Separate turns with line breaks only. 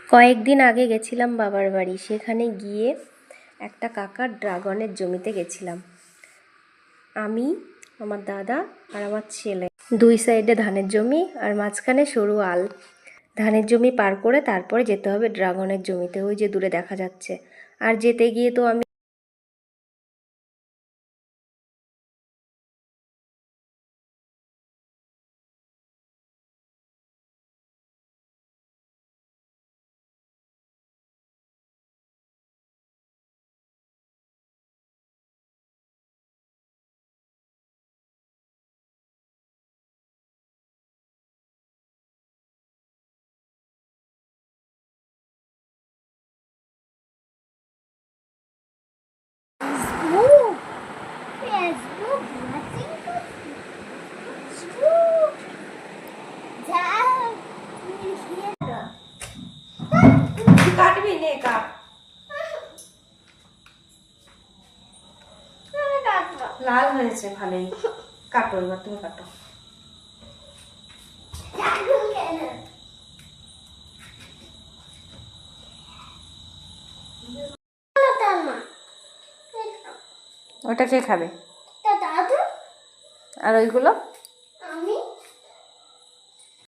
কয়েকদিন আগে গেছিলাম বাবার বাড়ি। সেখানে গিয়ে একটা কাকার ড্রাগনের জমিতে গেছিলাম। আমি, আমার দাদা আর আমার ছেলে। দুই সাইডে ধানের জমি আর মাঝখানে সরু আল। ধানের জমি পার করে তারপরে যেতে হবে ড্রাগনের জমিতে, ওই যে দূরে দেখা যাচ্ছে। আর যেতে গিয়ে তো আমি কাটবি নে কাট। লাল হয়েছে ভালোই, কাটো এবার, তুমি কাটো। ওটা কে খাবে? আর ওইগুলো